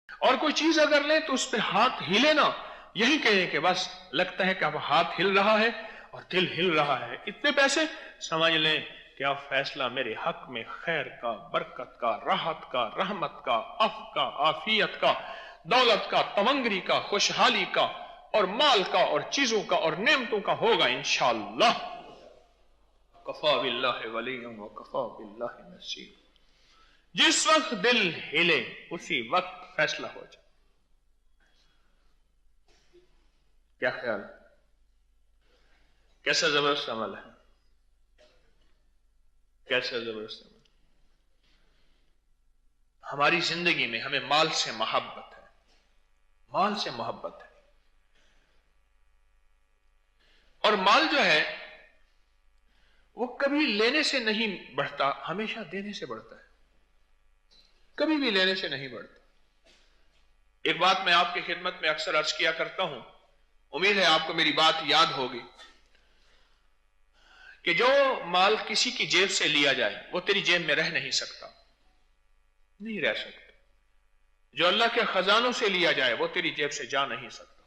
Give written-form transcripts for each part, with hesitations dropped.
اور کوئی چیز اگر لیں تو اس پہ ہاتھ ہلے نا، یہی کہیں کہ بس لگتا ہے کہ اب ہاتھ ہل رہا ہے اور دل ہل رہا ہے، اتنے پیسے، سمجھ لیں کہ اب فیصلہ میرے حق میں خیر کا، برکت کا، راحت کا، رحمت کا، عفو کا، عافیت کا، دولت کا، تمنگری کا، خوشحالی کا اور مال کا اور چیزوں کا اور نعمتوں کا ہوگا انشاءاللہ۔ کفا باللہ ولیا وکفا باللہ نصیر۔ جس وقت دل ہلے اسی وقت فیصلہ ہو جائے۔ کیا خیال ہے؟ کیسا زبردست عمل ہے، کیسا زبردست عمل۔ ہماری زندگی میں ہمیں مال سے محبت ہے، مال سے محبت ہے، اور مال جو ہے وہ کبھی لینے سے نہیں بڑھتا، ہمیشہ دینے سے بڑھتا ہے، کبھی بھی لینے سے نہیں بڑھتا۔ ایک بات میں آپ کی خدمت میں اکثر عرض کیا کرتا ہوں، امید ہے آپ کو میری بات یاد ہوگی، کہ جو مال کسی کی جیب سے لیا جائے وہ تیری جیب میں رہ نہیں سکتا، نہیں رہ سکتا۔ جو اللہ کے خزانوں سے لیا جائے وہ تیری جیب سے جا نہیں سکتا۔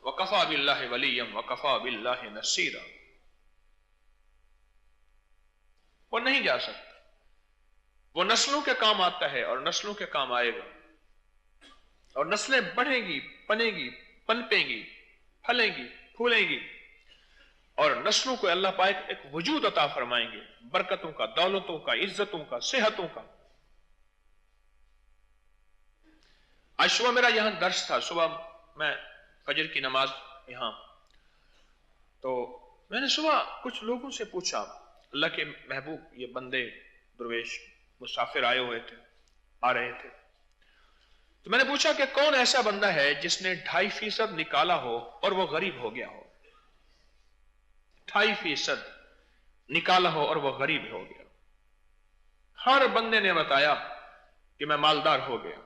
وَكَفَى بِاللَّهِ وَلِيًّا وَكَفَى بِاللَّهِ نَصِيرًا، وہ نہیں جا سکتا، وہ نسلوں کے کام آتا ہے اور نسلوں کے کام آئے گا، اور نسلیں بڑھیں گی، پنیں گی، پنپیں گی، پھلیں گی، پھولیں گی، اور نسلوں کو اللہ پاک ایک وجود عطا فرمائیں گے، برکتوں کا، دولتوں کا، عزتوں کا، صحتوں کا۔ آج صبح میرا یہاں درس تھا، صبح میں فجر کی نماز یہاں، تو میں نے صبح کچھ لوگوں سے پوچھا، اللہ کے محبوب یہ بندے درویش مسافر آئے ہوئے تھے، آ رہے تھے، تو میں نے پوچھا کہ کون ایسا بندہ ہے جس نے 2.5% نکالا ہو اور وہ غریب ہو گیا ہو، 2.5% نکالا ہو اور وہ غریب ہو گیا۔ ہر بندے نے بتایا کہ میں مالدار ہو گیا۔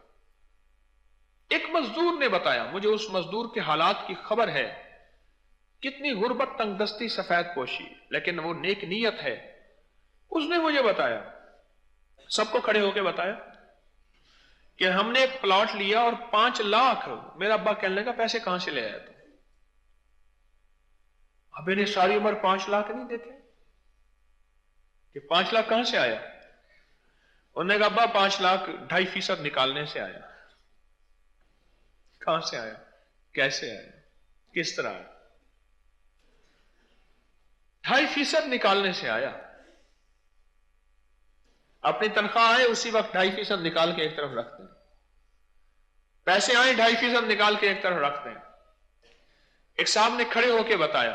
ایک مزدور نے بتایا، مجھے اس مزدور کے حالات کی خبر ہے، کتنی غربت، تنگ دستی، سفید پوشی، لیکن وہ نیک نیت ہے، اس نے مجھے بتایا، سب کو کھڑے ہو کے بتایا کہ ہم نے ایک پلاٹ لیا اور 5 لاکھ، میرا ابا کہنے لگا پیسے کہاں سے لے آیا تھا؟ ابے نے ساری عمر 5 لاکھ نہیں دیکھے کہ 5 لاکھ کہاں سے آیا؟ انہوں نے کہا ابا 5 لاکھ 2.5% نکالنے سے آیا۔ کہاں سے آیا؟ کیسے آیا؟ کس طرح آیا؟ 2.5% نکالنے سے آیا۔ اپنی تنخواہ آئے اسی وقت 2.5% نکال کے ایک طرف رکھ دیں، پیسے آئے 2.5% نکال کے ایک طرف رکھ دیں۔ ایک صاحب نے کھڑے ہو کے بتایا،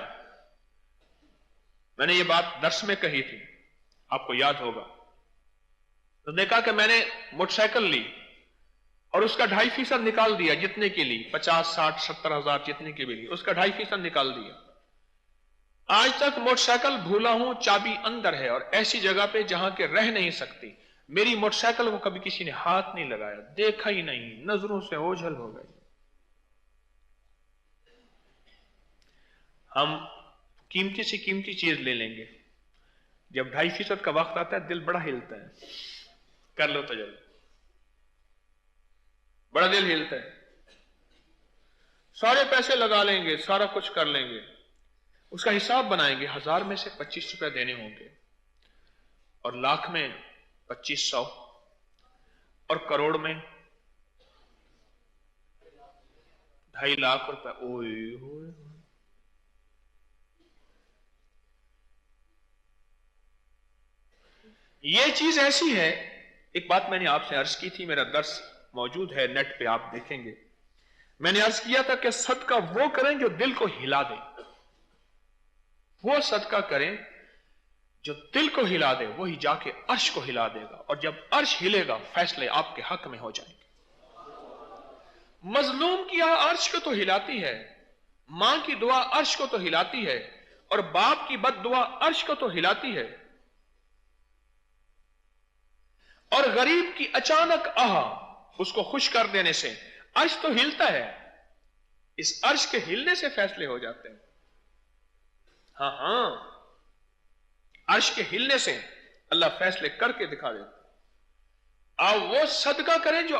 میں نے یہ بات درس میں کہی تھی، آپ کو یاد ہوگا، تو نے کہا کہ میں نے موٹر سائیکل لی اور اس کا 2.5% نکال دیا، جتنے کی لی، 50 60 70 ہزار جتنے کی بھی لی، اس کا 2.5% نکال دیا۔ آج تک موٹر سائیکل بھولا ہوں، چابی اندر ہے اور ایسی جگہ پہ جہاں کے رہ نہیں سکتی، میری موٹر سائیکل کو کبھی کسی نے ہاتھ نہیں لگایا، دیکھا ہی نہیں، نظروں سے اوجھل ہو گئی۔ ہم قیمتی سے قیمتی چیز لے لیں گے، جب 2.5% کا وقت آتا ہے دل بڑا ہلتا ہے، کر لو تجربہ، بڑا دل ہلتا ہے، سارے پیسے لگا لیں گے، سارا کچھ کر لیں گے، اس کا حساب بنائیں گے، 1000 میں سے 25 روپے دینے ہوں گے، اور لاکھ میں 2500، اور کروڑ میں 2.5 لاکھ روپے۔ اوئے ہوئے، یہ چیز ایسی ہے، ایک بات میں نے آپ سے عرض کی تھی، میرا درس موجود ہے نیٹ پہ، آپ دیکھیں گے، میں نے عرض کیا تھا کہ صدقہ وہ کریں جو دل کو ہلا دے، وہ صدقہ کریں جو دل کو ہلا دے، وہی جا کے عرش کو ہلا دے گا، اور جب عرش ہلے گا فیصلے آپ کے حق میں ہو جائیں گے۔ مظلوم کی عرش کو تو ہلاتی ہے، ماں کی دعا عرش کو تو ہلاتی ہے، اور باپ کی بد دعا عرش کو تو ہلاتی ہے، اور غریب کی اچانک آہ اس کو خوش کر دینے سے عرش تو ہلتا ہے، اس عرش کے ہلنے سے فیصلے ہو جاتے ہیں۔ ہاں ہاں، عرش کے ہلنے سے اللہ فیصلے کر کے دکھا دیتا ہے۔ آپ وہ صدقہ کریں جو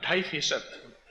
2.5%,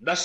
10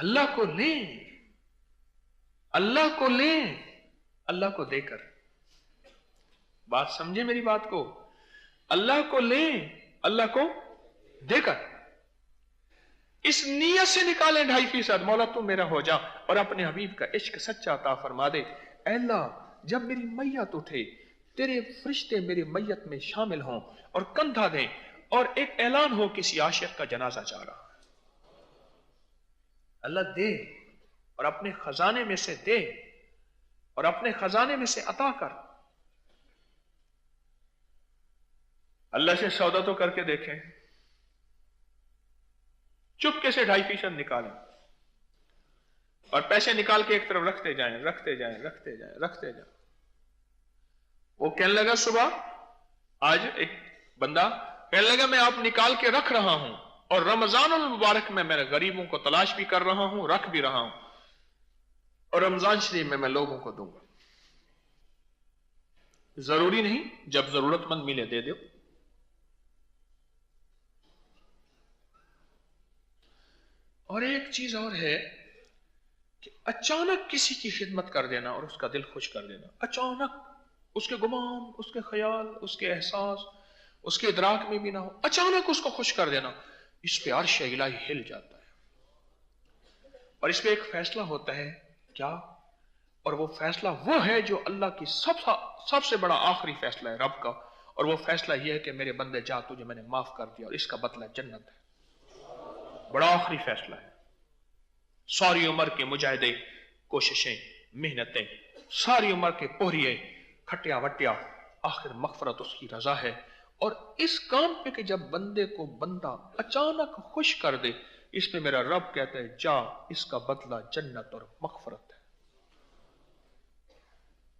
اللہ کو لیں، اللہ کو لیں، اللہ کو دے کر. بات سمجھے میری بات کو؟ اللہ کو لیں، اللہ کو دے کر. اس نیت سے نکالیں 2.5%. مولا تو میرا ہو جا اور اپنے حبیب کا عشق سچا عطا فرما دے. اے اللہ جب میری میت اٹھے تیرے فرشتے میری میت میں شامل ہوں اور کندھا دیں اور ایک اعلان ہو کسی عاشق کا جنازہ جا رہا. اللہ دے اور اپنے خزانے میں سے دے اور اپنے خزانے میں سے عطا کر. اللہ سے سودا تو کر کے دیکھیں. چپکے سے 2.5% نکالیں اور پیسے نکال کے ایک طرف رکھتے جائیں رکھتے جائیں رکھتے جائیں رکھتے جائیں. وہ کہنے لگا صبح آج ایک بندہ کہنے لگا میں آپ نکال کے رکھ رہا ہوں اور رمضان المبارک میں غریبوں کو تلاش بھی کر رہا ہوں، رکھ بھی رہا ہوں، اور رمضان شریف میں لوگوں کو دوں گا. ضروری نہیں، جب ضرورت مند ملے دے دو. اور ایک چیز اور ہے کہ اچانک کسی کی خدمت کر دینا اور اس کا دل خوش کر دینا. اچانک اس کے گمان، اس کے خیال، اس کے احساس اس کے ادراک میں بھی نہ ہو، اچانک اس کو خوش کر دینا، اس پہ عرش الہی ہل جاتا ہے. اور اس پہ ایک فیصلہ ہوتا ہے کیا؟ اور وہ فیصلہ وہ ہے جو اللہ کی سب سے بڑا آخری فیصلہ ہے رب کا. اور وہ فیصلہ یہ ہے کہ میرے بندے جا تجھے میں نے معاف کر دیا اور اس کا بدلہ جنت ہے. بڑا آخری فیصلہ ہے. ساری عمر کے مجاہدے، کوششیں، محنتیں، ساری عمر کے پوریے، کھٹیا وٹیا، آخر مغفرت اس کی رضا ہے. اور اس کام پہ کہ جب بندے کو بندہ اچانک خوش کر دے، اس پہ میرا رب کہتا ہے جا اس کا بدلہ جنت اور مغفرت ہے.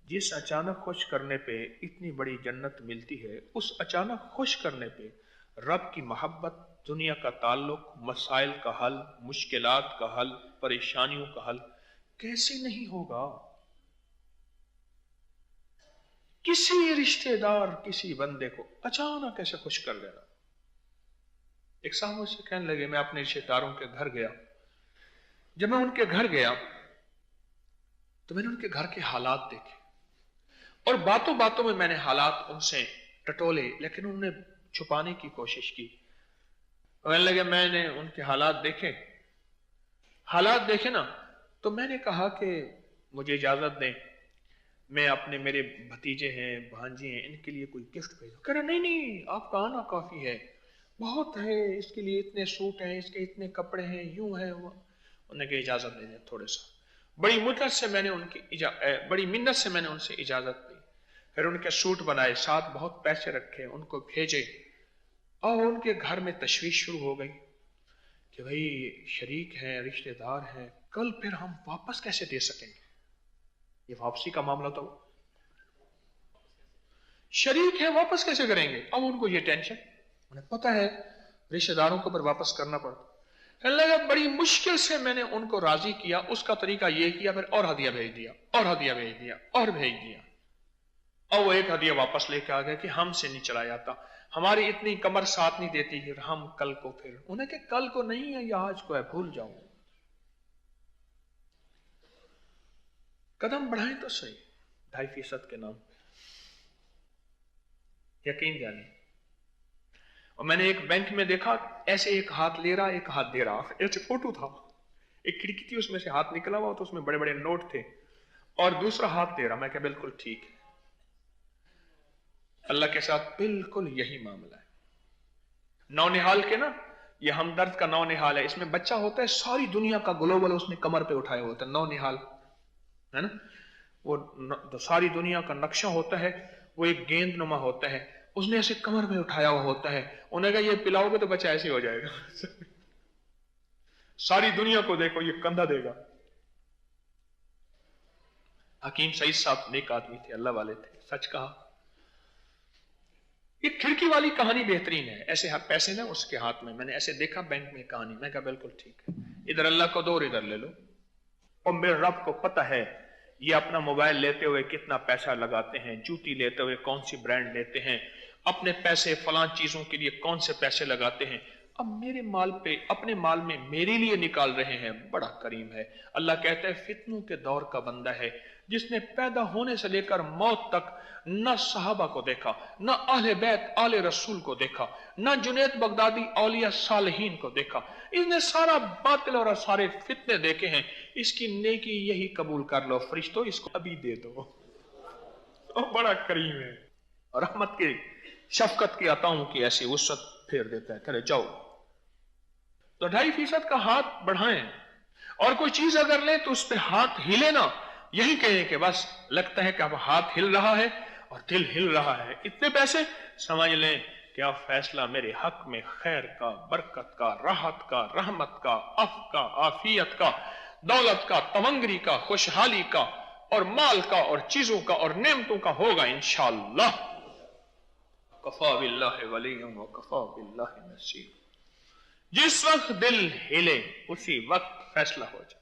جس اچانک خوش کرنے پہ اتنی بڑی جنت ملتی ہے، اس اچانک خوش کرنے پہ رب کی محبت، دنیا کا تعلق، مسائل کا حل، مشکلات کا حل، پریشانیوں کا حل کیسے نہیں ہوگا؟ کسی رشتہ دار کسی بندے کو اچانک ایسے خوش کر دینا. ایک صاحب مجھ سے کہنے لگے میں اپنے رشتہ داروں کے گھر گیا. جب میں ان کے گھر گیا تو میں نے ان کے گھر کے حالات دیکھے اور باتوں باتوں میں نے حالات ان سے ٹٹولے، لیکن انہوں نے چھپانے کی کوشش کی. کہنے لگے میں نے ان کے حالات دیکھے نا تو میں نے کہا کہ مجھے اجازت دیں، میں اپنے میرے بھتیجے ہیں، بھانجے ہیں، ان کے لیے کوئی گفٹ بھیجوں. کہہ رہا نہیں آپ کا آنا کافی ہے، بہت ہے، اس کے لیے اتنے سوٹ ہیں، اس کے اتنے کپڑے ہیں، یوں ہے وہ. انہوں نے کہا اجازت دے دیں تھوڑے سا. بڑی منت سے میں نے ان سے اجازت دی. پھر ان کے سوٹ بنائے، ساتھ بہت پیسے رکھے، ان کو بھیجے. اور ان کے گھر میں تشویش شروع ہو گئی کہ بھئی شریک ہیں، رشتہ دار ہیں، کل پھر ہم واپس کیسے دے سکیں گے؟ یہ واپسی کا معاملہ تو شریک ہیں، واپس کیسے کریں گے؟ اب ان کو یہ ٹینشن، انہیں پتا ہے رشتہ داروں کو پر واپس کرنا پڑتا. لگا بڑی مشکل سے میں نے ان کو راضی کیا. اس کا طریقہ یہ کیا، پھر اور ہدیہ بھیج دیا اور ہدیہ بھیج دیا اور بھیج دیا. اور وہ ایک ہدیہ واپس لے کے آ گیا کہ ہم سے نہیں چلا جاتا، ہماری اتنی کمر ساتھ نہیں دیتی، پھر ہم کل کو، پھر انہیں کہ کل کو نہیں ہے یا آج کو ہے، بھول جاؤ. قدم بڑھائیں تو صحیح 2.5% کے نام پہ. یقین جانے. اور میں نے ایک بینک میں دیکھا ایسے ایک ہاتھ لے رہا ایک ہاتھ دے رہا، ایسے فوٹو تھا، ایک کھڑکی تھی اس میں سے ہاتھ نکلا ہوا تو اس میں بڑے بڑے نوٹ تھے اور دوسرا ہاتھ دے رہا. میں کہا بالکل ٹھیک ہے. اللہ کے ساتھ بالکل یہی معاملہ ہے. نو نہال کے نا، یہ ہمدرد کا نو نہال ہے، اس میں بچہ ہوتا ہے ساری دنیا کا گلوبل اس نے کمر پہ اٹھایا ہوتا ہے. نو نہال ہے نا، وہ ساری دنیا کا نقشہ ہوتا ہے، وہ ایک گیند نما ہوتا ہے، اس نے ایسے کمر میں اٹھایا ہوا ہوتا ہے. انہوں نے کہا یہ پلاؤ گے تو بچہ ایسے ہو جائے گا. ساری دنیا کو دیکھو یہ کندھا دے گا. حکیم سعید صاحب نیک آدمی تھے، اللہ والے تھے، سچ کہا. یہ کھڑکی والی کہانی بہترین ہے. ایسے پیسے نا اس کے ہاتھ میں نے ایسے دیکھا بینک میں کہانی، میں کہا بالکل ٹھیک ہے، ادھر اللہ کو دو اور ادھر لے لو. اور میرے رب کو پتہ ہے یہ اپنا موبائل لیتے ہوئے کتنا پیسہ لگاتے ہیں، جوتی لیتے ہوئے کون سی برانڈ لیتے ہیں، اپنے پیسے فلاں چیزوں کے لیے کون سے پیسے لگاتے ہیں. اب میرے مال پہ اپنے مال میں میرے لیے نکال رہے ہیں، بڑا کریم ہے۔ اللہ کہتا ہے فتنوں کے دور کا بندہ ہے جس نے پیدا ہونے سے لے کر موت تک نہ صحابہ کو دیکھا، نہ اہل بیت آل رسول کو دیکھا، نہ جنید بغدادی اولیاء صالحین کو دیکھا۔ اس نے سارا باطل اور سارے فتنے دیکھے ہیں۔ اس کی نیکی یہی قبول کر لو فرشتوں، اس کو ابھی دے دو۔ بڑا کریم ہے، رحمت کی شفقت کی عطاؤں کی ایسی وسعت پھیر دیتا ہے، کرے جاؤ۔ تو 2.5% کا ہاتھ بڑھائیں، اور کوئی چیز اگر لیں تو اس پہ ہاتھ ہلے نا، یہی کہیں کہ بس لگتا ہے کہ اب ہاتھ ہل رہا ہے اور دل ہل رہا ہے، اتنے پیسے، سمجھ لیں کیا فیصلہ میرے حق میں خیر کا، برکت کا، راحت کا، رحمت کا، عفو کا، عافیت کا، دولت کا، تمنگری کا، خوشحالی کا، اور مال کا، اور چیزوں کا، اور نعمتوں کا ہوگا انشاءاللہ۔ کفا باللہ ولی وکفا باللہ نصیر۔ جس وقت دل ہلے اسی وقت فیصلہ ہو جائے۔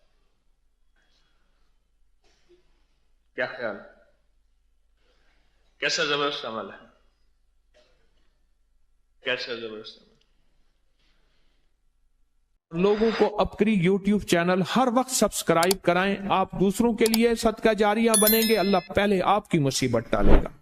کیا خیال ہے؟ کیسا زبردست عمل ہے، کیسا زبردست عمل۔ لوگوں کو اپکری یوٹیوب چینل ہر وقت سبسکرائب کرائیں، آپ دوسروں کے لیے صدقہ جاریہ بنیں گے، اللہ پہلے آپ کی مصیبت ٹالے گا۔